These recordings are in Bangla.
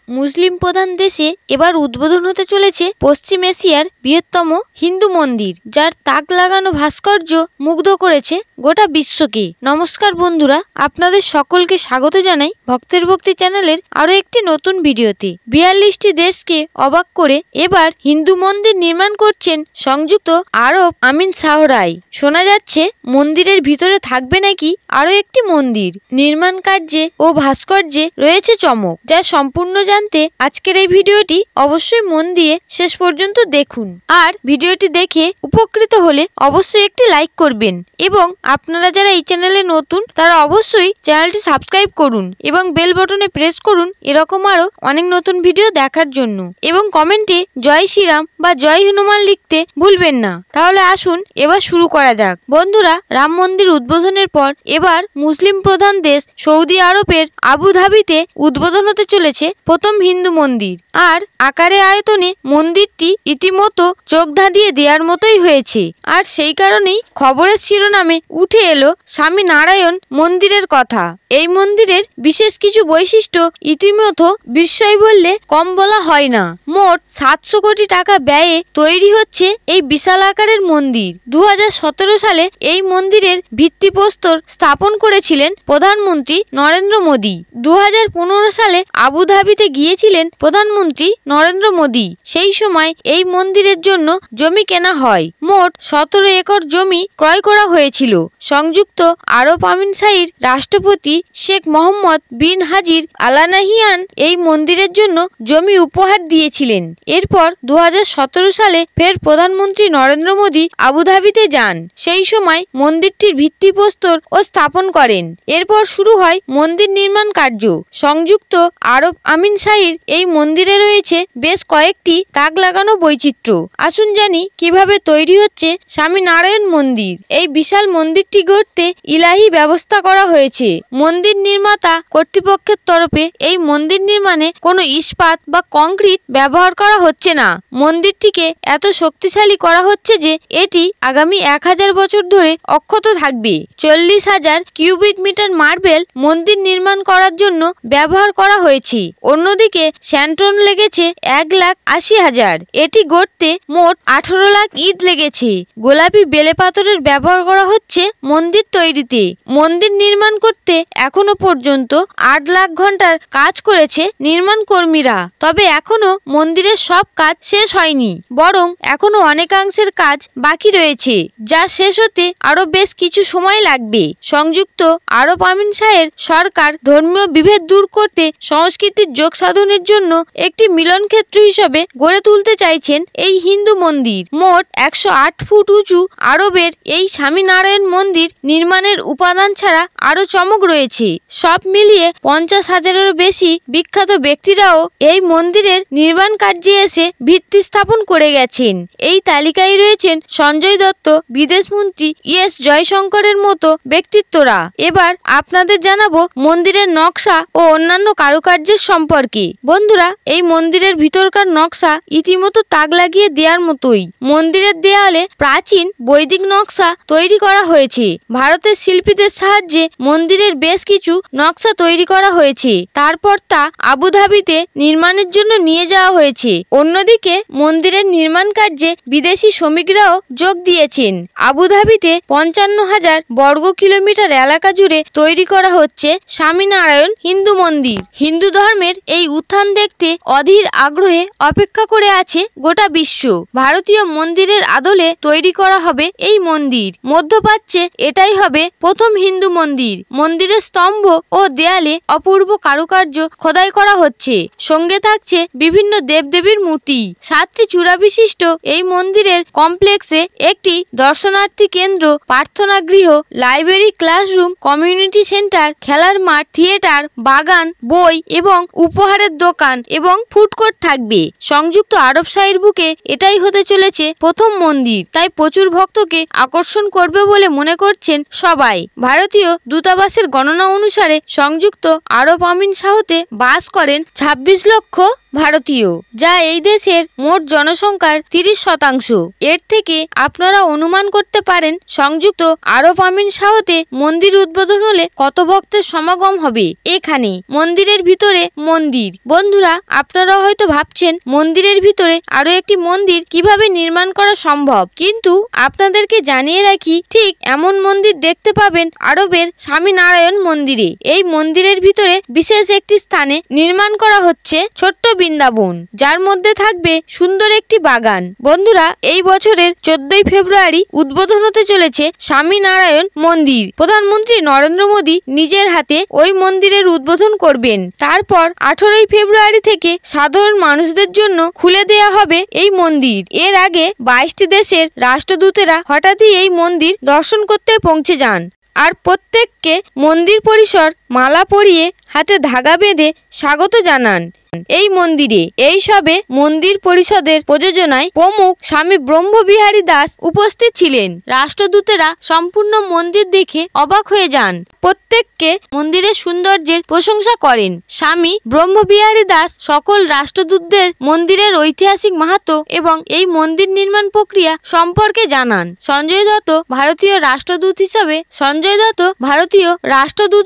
মুসলিম প্রধান দেশে এবার উদ্বোধন হতে চলেছে পশ্চিম এশিয়ার বৃহত্তম হিন্দু মন্দির, যার তাক লাগানো ভাস্কর্য মুগ্ধ করেছে গোটা বিশ্বকে। নমস্কার বন্ধুরা, আপনাদের সকলকে স্বাগত জানাই ভক্তের ভক্তি চ্যানেলের আরো একটি নতুন ভিডিওতে। 42টি দেশকে অবাক করে এবার হিন্দু মন্দির নির্মাণ করছেন সংযুক্ত আরব আমিন শাহ রায়। শোনা যাচ্ছে মন্দিরের ভিতরে থাকবে নাকি আরো একটি মন্দির। নির্মাণ কার্যে ও ভাস্কর্যে রয়েছে চমক, যা সম্পূর্ণ জানতে আজকের এই ভিডিওটি অবশ্যই মন দিয়ে শেষ পর্যন্ত দেখুন। আর ভিডিওটি দেখে উপকৃত হলে অবশ্যই একটি লাইক করবেন এবং আপনারা যারা এই চ্যানেলে নতুন তারা অবশ্যই চ্যানেলটি সাবস্ক্রাইব করুন এবং বেল বাটনে প্রেস করুন এরকম আরো অনেক নতুন ভিডিও দেখার জন্য। এবং কমেন্টে জয় শ্রীরাম বা জয় হনুমান লিখতে ভুলবেন না। তাহলে আসুন এবার শুরু করা যাক। বন্ধুরা, রাম মন্দির উদ্বোধনের পর এবার মুসলিম প্রধান দেশ সৌদি আরবের আবুধাবিতে উদ্বোধন হতে চলেছে প্রথম হিন্দু মন্দির। আর আকারে আয়তনে মন্দিরটি ইতিমধ্যে চোখ ধাঁধিয়ে দেওয়ার মতোই হয়েছে। আর সেই কারণেই খবরের শিরোনামে উঠে এলো স্বামী নারায়ণ মন্দিরের কথা। এই মন্দিরের বিশেষ কিছু বৈশিষ্ট্য ইতিমধ্যে বিস্ময় বললে কম বলা হয় না। মোট 700 কোটি টাকা ব্যয়ে তৈরি হচ্ছে এই বিশাল আকারের মন্দির। 2017 সালে এই মন্দিরের ভিত্তিপ্রস্তর স্থাপন করেছিলেন প্রধানমন্ত্রী নরেন্দ্র মোদী। 2015 সালে আবুধাবিতে গিয়েছিলেন প্রধানমন্ত্রী নরেন্দ্র মোদী। সেই সময় এই মন্দিরের জন্য জমি কেনা হয়। মোট 17 একর জমি ক্রয় করা হয়েছিল। সংযুক্ত আরব আমিরশাহীর রাষ্ট্রপতি শেখ মোহাম্মদ বিন হাজির আল নাহিয়ান এই মন্দিরের জন্য জমি উপহার দিয়েছিলেন। এরপর 2017 সালে ফের প্রধানমন্ত্রী নরেন্দ্র মোদী আবুধাবিতে যান। সেই সময় মন্দিরটির ভিত্তিপ্রস্তর ও স্থাপন করেন। এরপর শুরু হয় মন্দির নির্মাণ কার্য। সংযুক্ত আরব আমিরশাহীর এই মন্দিরে রয়েছে বেশ কয়েকটি তাক লাগানো বৈচিত্র্য। আসুন জানি কিভাবে তৈরি হচ্ছে স্বামী নারায়ণ মন্দির। এই বিশাল মন্দিরটি গড়তে ইলাহি ব্যবস্থা করা হয়েছে। মন্দির নির্মাতা কর্তৃপক্ষের তরফে এই মন্দির নির্মাণে কোনো ইস্পাত বা কংক্রিট ব্যবহার করা হচ্ছে না। মন্দিরটিকে এত শক্তিশালী করা হচ্ছে যে এটি আগামী 1000 বছর ধরে অক্ষত থাকবে। 40,000 কিউবিক মিটার মার্বেল মন্দির নির্মাণ করার জন্য ব্যবহার করা হয়েছে। অন্যদিকে স্যান্টন লেগেছে 1,80,000। এটি গড়তে মোট 18 লাখ ইট লেগেছে। গোলাপি বেলে পাথরের ব্যবহার করা হচ্ছে মন্দির তৈরিতে। মন্দির নির্মাণ করতে এখনো পর্যন্ত 8 লাখ ঘন্টার কাজ করেছে নির্মাণ কর্মীরা। তবে এখনো মন্দিরের সব কাজ শেষ হয়নি, বরং এখনো অনেকাংশের কাজ বাকি রয়েছে, যা শেষ হতে আরো বেশ কিছু সময় লাগবে। সংযুক্ত আরব আমিরশাহের সরকার ধর্মীয় বিভেদ দূর করতে সংস্কৃতির যোগ সাধনের জন্য একটি মিলন ক্ষেত্র হিসেবে গড়ে তুলতে চাইছেন এই হিন্দু মন্দির। মোট 108 ফুট উঁচু আরবের এই স্বামী নারায়ণ মন্দির নির্মাণের উপাদান ছাড়া আরো চমক রয়েছে। সব মিলিয়ে 50,000-এরও বেশি বিখ্যাত ব্যক্তিরাও এই মন্দিরের নির্মাণ কার্যে এসে ভিত্তি স্থাপন করে গেছেন। এই তালিকায় রয়েছেন সঞ্জয় দত্ত, বিদেশমন্ত্রী এস জয়শঙ্করের মতো ব্যক্তিত্বরা। এবার আপনাদের জানাবো মন্দিরের নকশা ও অন্যান্য কারুকার্যের সম্পর্কে। বন্ধুরা, এই মন্দিরের ভিতরকার নকশা ইতিমধ্যে তাক লাগিয়ে দেওয়ার মতোই। মন্দিরের দেয়ালে প্রাচীন বৈদিক নকশা তৈরি করা হয়েছে। ভারতের শিল্পীদের সাহায্যে মন্দিরের বেশ কিছু নকশা তৈরি করা হয়েছে। তারপর তা আবুধাবিতে নির্মাণের জন্য নিয়ে যাওয়া হয়েছে। অন্যদিকে মন্দিরের নির্মাণ কার্যে বিদেশি শ্রমিকরাও যোগ দিয়েছেন। আবুধাবিতে 55,000 বর্গ কিলোমিটার এলাকা জুড়ে তৈরি করা হচ্ছে স্বামী নারায়ণ হিন্দু মন্দির। হিন্দু ধর্মের এই উত্থান দেখতে অধীর আগ্রহে অপেক্ষা করে আছে গোটা বিশ্ব। ভারতীয় মন্দিরের আদলে তৈরি করা হবে এই মন্দির। মধ্যপ্রাচ্যে এটাই হবে প্রথম হিন্দু মন্দির। মন্দিরের স্তম্ভ ও দেয়ালে অপূর্ব কারুকার্য খোদাই করা হচ্ছে। সঙ্গে থাকছে বিভিন্ন দেবদেবীর মূর্তি। 7টি চূড়া বিশিষ্ট এই মন্দিরের কমপ্লেক্সে একটি দর্শনার্থী কেন্দ্র, প্রার্থনা গৃহ, লাইব্রেরি, ক্লাসরুম, কমিউনিটি সেন্টার, খেলার মাঠ, থিয়েটার, বাগান, বই এবং উপহারের দোকান এবং ফুড কোর্ট থাকবে। সংযুক্ত আরব শাহীর বুকে এটাই হতে চলেছে প্রথম মন্দির, তাই প্রচুর ভক্তকে আকর্ষণ করবে বলে মনে করছেন সবাই। ভারতীয় দূতাবাসের গণনা অনুসারে সংযুক্ত আরব আমিরশাহতে বাস করেন 26 লক্ষ ভারতীয়, যা এই দেশের মোট জনসংখ্যার 30%। এর থেকে আপনারা অনুমান করতে পারেন সংযুক্ত আরব আমিরশাহতে মন্দির উদ্বোধন হলে কত ভক্তের সমাগম হবে। এখানে মন্দিরের ভিতরে মন্দির। বন্ধুরা, আপনারা হয়তো ভাবছেন মন্দিরের ভিতরে আরো একটি মন্দির কিভাবে নির্মাণ করা সম্ভব, কিন্তু আপনাদেরকে জানিয়ে রাখি, ঠিক এমন মন্দির দেখতে পাবেন আরবের স্বামীনারায়ণ মন্দিরে। এই মন্দিরের ভিতরে বিশেষ একটি স্থানে নির্মাণ করা হচ্ছে ছোট্ট বৃন্দাবন, যার মধ্যে থাকবে সুন্দর একটি বাগান। বন্ধুরা, এই বছরের 14ই ফেব্রুয়ারি উদ্বোধন হতে চলেছে স্বামীনারায়ণ মন্দির। প্রধানমন্ত্রী নরেন্দ্র মোদী নিজের হাতে ওই মন্দিরের উদ্বোধন করবেন। তারপর 18ই ফেব্রুয়ারি থেকে সাধারণ মানুষদের জন্য খুলে দেয়া হবে এই মন্দির। এর আগে 22টি দেশের রাষ্ট্রদূতেরা হঠাৎই এই মন্দির দর্শন করতে পৌঁছে যান আর প্রত্যেককে মন্দির পরিসর মালা পরিয়ে হাতে ধাগা বেঁধে স্বাগত জানান এই মন্দিরে। এই সবে মন্দির পরিষদের প্রযোজনায় প্রমুখ স্বামী ব্রহ্মবিহারী দাস উপস্থিত ছিলেন। রাষ্ট্রদূতেরা সম্পূর্ণ মন্দির দেখে অবাক হয়ে যান, প্রত্যেককে মন্দিরের সৌন্দর্যের প্রশংসা করেন। স্বামী ব্রহ্মবিহারী দাস সকল রাষ্ট্রদূতদের মন্দিরের ঐতিহাসিক মাহাত্ম্য এবং এই মন্দির নির্মাণ প্রক্রিয়া সম্পর্কে জানান। সঞ্জয় দত্ত ভারতীয় রাষ্ট্রদূত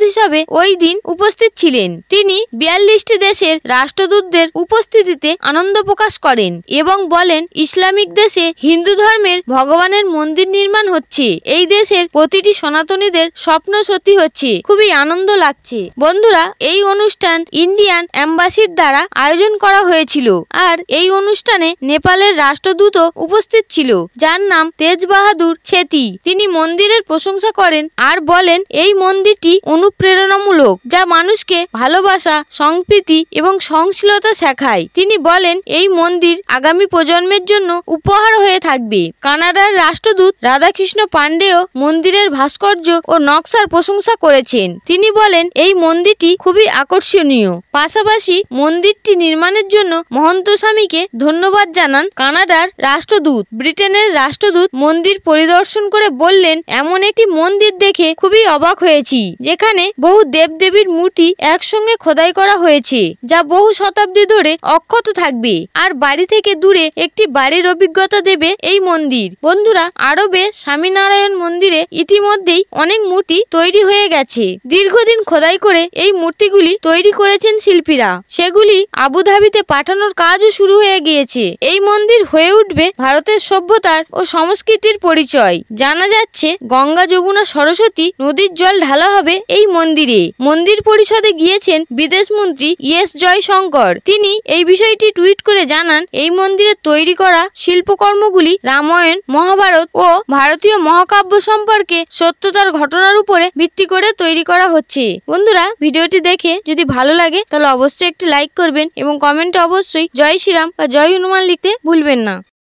হিসাবে ওই দিন উপস্থিত ছিলেন। তিনি 42টি দেশের রাষ্ট্রদূতদের উপস্থিতিতে আনন্দ প্রকাশ করেন এবং বলেন, ইসলামিক দেশে হিন্দু ধর্মের ভগবানের মন্দির নির্মাণ হচ্ছে। এই দেশের প্রতিটি সনাতনীদের স্বপ্ন সত্যি হচ্ছে। খুবই আনন্দ লাগছে। বন্ধুরা, এই অনুষ্ঠান ইন্ডিয়ান এম্বাসির দ্বারা আয়োজন করা হয়েছিল আর এই অনুষ্ঠানে নেপালের রাষ্ট্রদূতও উপস্থিত ছিল, যার নাম তেজ বাহাদুর ছেতি। তিনি মন্দিরের প্রশংসা করেন আর বলেন, এই মন্দিরটি অনুপ্রেরণামূলক, যা মানুষকে ভালোবাসা, সম্প্রীতি এবং সহনশীলতা শেখায়। তিনি বলেন, এই মন্দির আগামী প্রজন্মের জন্য উপহার হয়ে থাকবে। কানাডার রাষ্ট্রদূত রাধাকৃষ্ণ পান্ডেও মন্দিরের ভাস্কর্য ও নকশার প্রশংসা করেছেন। তিনি বলেন, এই মন্দিরটি খুবই আকর্ষণীয়। পাশাপাশি মন্দিরটি নির্মাণের জন্য মহন্ত স্বামীকে ধন্যবাদ জানান কানাডার রাষ্ট্রদূত। ব্রিটেনের রাষ্ট্রদূত মন্দির পরিদর্শন করে বললেন, এমন একটি মন্দির দেখে খুবই অবাক হয়েছি, যেখানে বহু দেবদেবীর মূর্তি একসঙ্গে খোদাই করা হয়েছে, যা বহু শতাব্দী ধরে অক্ষত থাকবে আর বাড়ি থেকে দূরে একটি বাড়ির অভিজ্ঞতা দেবে এই মন্দির। বন্ধুরা, আরবে স্বামীনারায়ণ মন্দিরে ইতিমধ্যেই অনেক মূর্তি তৈরি হয়ে গেছে। দীর্ঘদিন খোদাই করে এই মূর্তিগুলি তৈরি করেছেন শিল্পীরা। সেগুলি আবুধাবিতে পাঠানোর কাজও শুরু হয়ে গিয়েছে। এই মন্দির হয়ে উঠবে ভারতের সভ্যতার ও সংস্কৃতির পরিচয়। জানা যাচ্ছে, গঙ্গা, যমুনা, সরস্বতী নদীর জল ঢালা হবে এই মন্দিরে। মন্দির পরিষদে গিয়েছেন বিদেশমন্ত্রী এস জয়শঙ্কর। তিনি এই বিষয়টি টুইট করে জানান, এই মন্দিরে তৈরি করা শিল্পকর্মগুলি রামায়ণ, মহাভারত ও ভারতীয় মহাকাব্য সম্পর্কে সত্যতার ঘটনার উপরে ভিত্তি করে তৈরি করা হচ্ছে। বন্ধুরা, ভিডিওটি দেখে যদি ভালো লাগে তাহলে অবশ্যই একটি লাইক করবেন এবং কমেন্টে অবশ্যই জয় শ্রীরাম বা জয় হনুমান লিখতে ভুলবেন না।